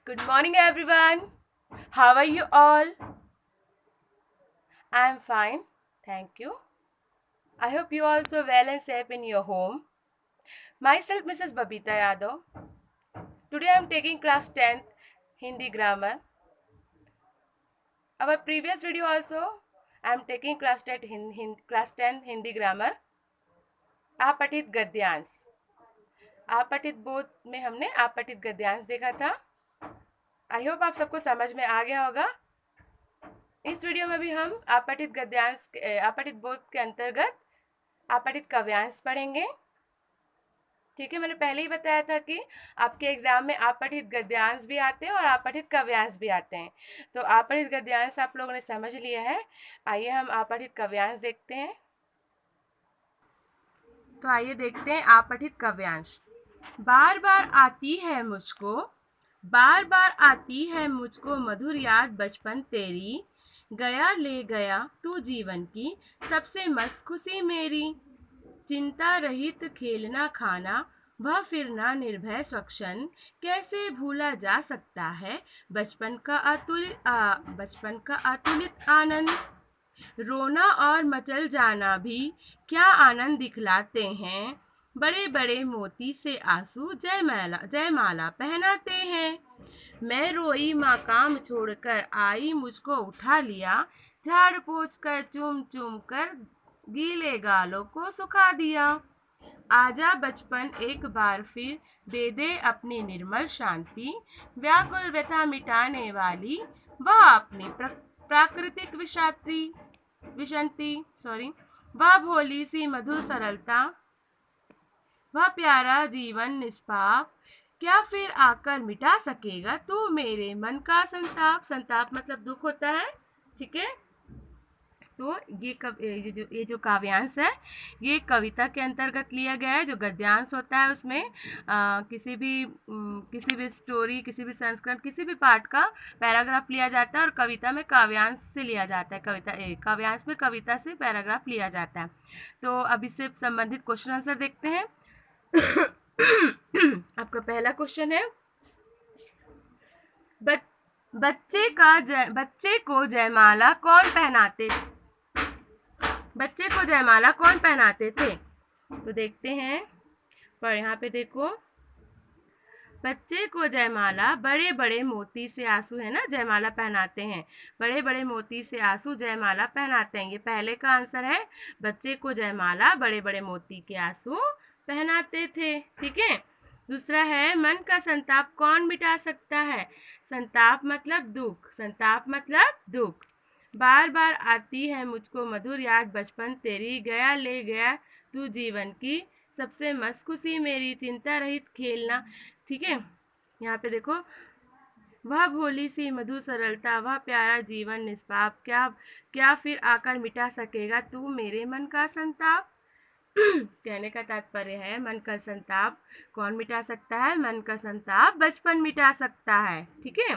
Good morning, everyone. How are you all? I am fine. Thank you. I hope you also well and safe in your home. Myself, Mrs. Babita Yadav. Today I am taking class 10th Hindi grammar. Our previous video also I am taking class 10 Hindi grammar. आपठित गद्यांश आपठित बोध में हमने आपठित गद्यांश देखा था। I hope आप सबको समझ में आ गया होगा। इस वीडियो में भी हम आपठित गद्यांश आपठित बोध के अंतर्गत आपठित काव्यांश पढ़ेंगे। ठीक है, मैंने पहले ही बताया था कि आपके एग्जाम में आपठित गद्यांश भी आते हैं और आपठित काव्यांश भी आते हैं। तो आपठित गद्यांश आप लोगों ने समझ लिया है। आइए हम आपठित काव्यांश देखते हैं। तो आइए देखते हैं आपठित काव्यांश। बार बार आती है मुझको, बार बार आती है मुझको मधुर याद बचपन तेरी, गया ले गया तू जीवन की सबसे मस्त खुशी मेरी, चिंता रहित खेलना खाना वह फिरना निर्भय स्वक्षण, कैसे भूला जा सकता है बचपन का अतुलित आनंद, रोना और मचल जाना भी क्या आनंद दिखलाते हैं, बड़े बड़े मोती से आंसू जयमाला पहनाते हैं, मैं रोई माँ काम छोड़कर आई मुझको उठा लिया, झाड़ पोंछ कर चूम चूम कर गीले गालों को सुखा दिया, आजा बचपन एक बार फिर दे दे अपनी निर्मल शांति, व्याकुल व्यथा मिटाने वाली वह अपनी प्राकृतिक विशंति वह भोली सी मधुर सरलता, वह प्यारा जीवन निष्पाप, क्या फिर आकर मिटा सकेगा तू मेरे मन का संताप। संताप मतलब दुख होता है। ठीक है, तो ये जो काव्यांश है ये कविता के अंतर्गत लिया गया है। जो गद्यांश होता है उसमें किसी भी स्टोरी, किसी भी संस्करण, किसी भी पाठ का पैराग्राफ लिया जाता है और कविता में काव्यांश से लिया जाता है। काव्यांश में कविता से पैराग्राफ लिया जाता है। तो अब इससे संबंधित क्वेश्चन आंसर देखते हैं। आपका पहला क्वेश्चन है, बच्चे को जयमाला कौन पहनाते थे। तो देखते हैं, पर यहाँ पे देखो, बच्चे को जयमाला बड़े बड़े मोती से आंसू है ना, जयमाला पहनाते हैं, बड़े बड़े मोती से आंसू जयमाला पहनाते हैं। ये पहले का आंसर है, बच्चे को जयमाला बड़े बड़े मोती के आंसू पहनाते थे। ठीक है, दूसरा है, मन का संताप कौन मिटा सकता है। संताप मतलब दुख, बार बार आती है मुझको मधुर याद बचपन तेरी, गया ले गया तू जीवन की सबसे मस्त खुशी मेरी, चिंता रहित खेलना। ठीक है, यहाँ पे देखो, वह भोली सी मधुर सरलता, वह प्यारा जीवन निष्पाप, क्या फिर आकर मिटा सकेगा तू मेरे मन का संताप। कहने का तात्पर्य है, मन का संताप कौन मिटा सकता है। मन का संताप बचपन मिटा सकता है। ठीक है,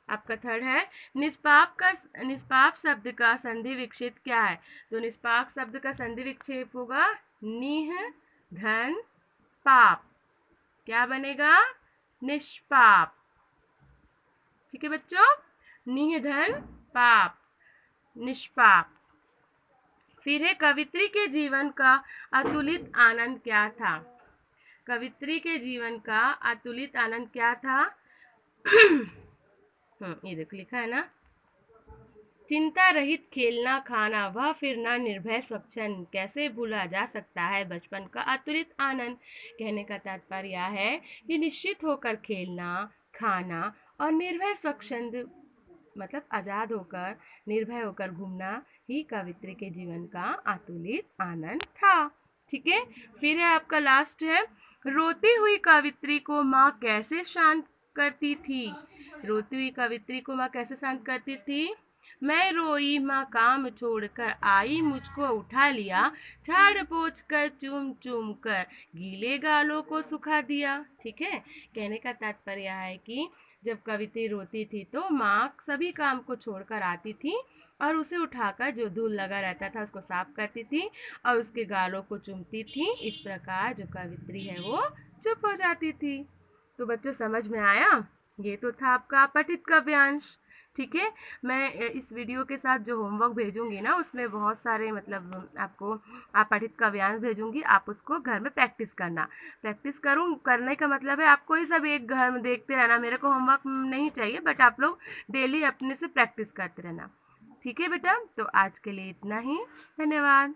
आपका थर्ड है, निष्पाप शब्द का संधि विक्षेप क्या है। तो निष्पाप शब्द का संधि विक्षेप होगा निह धन पाप। क्या बनेगा, निष्पाप। ठीक है बच्चों, निह धन पाप, निष्पाप। फिर है, कवित्री के जीवन का अतुलित आनंद क्या था। कवित्री के जीवन का अतुलित आनंद क्या था। ये देखो लिखा है ना, चिंता रहित खेलना खाना वह फिरना निर्भय स्वच्छन, कैसे भूला जा सकता है बचपन का अतुलित आनंद। कहने का तात्पर्य यह है कि निश्चित होकर खेलना खाना और निर्भय स्वच्छंद मतलब आजाद होकर निर्भय होकर घूमना ही कवित्री के जीवन का अतुलित आनंद था। ठीक है, फिर है आपका लास्ट है, रोती हुई कवित्री को माँ कैसे शांत करती थी। रोती हुई कवित्री को माँ कैसे शांत करती थी। मैं रोई माँ काम छोड़कर आई मुझको उठा लिया, झाड़ पोंछ कर चूम चूम कर गीले गालों को सुखा दिया। ठीक है, कहने का तात्पर्य है कि जब कवित्री रोती थी तो माँ सभी काम को छोड़कर आती थी और उसे उठाकर जो धूल लगा रहता था उसको साफ करती थी और उसके गालों को चूमती थी। इस प्रकार जो कवित्री है वो चुप हो जाती थी। तो बच्चों समझ में आया। ये तो था आपका पठित काव्यांश। ठीक है, मैं इस वीडियो के साथ जो होमवर्क भेजूंगी ना, उसमें बहुत सारे मतलब आपको आप पठित काव्यांश भेजूंगी, आप उसको घर में प्रैक्टिस करना। प्रैक्टिस करने का मतलब है आपको ये सब एक घर में देखते रहना, मेरे को होमवर्क नहीं चाहिए, बट आप लोग डेली अपने से प्रैक्टिस करते रहना। ठीक है बेटा, तो आज के लिए इतना ही। धन्यवाद।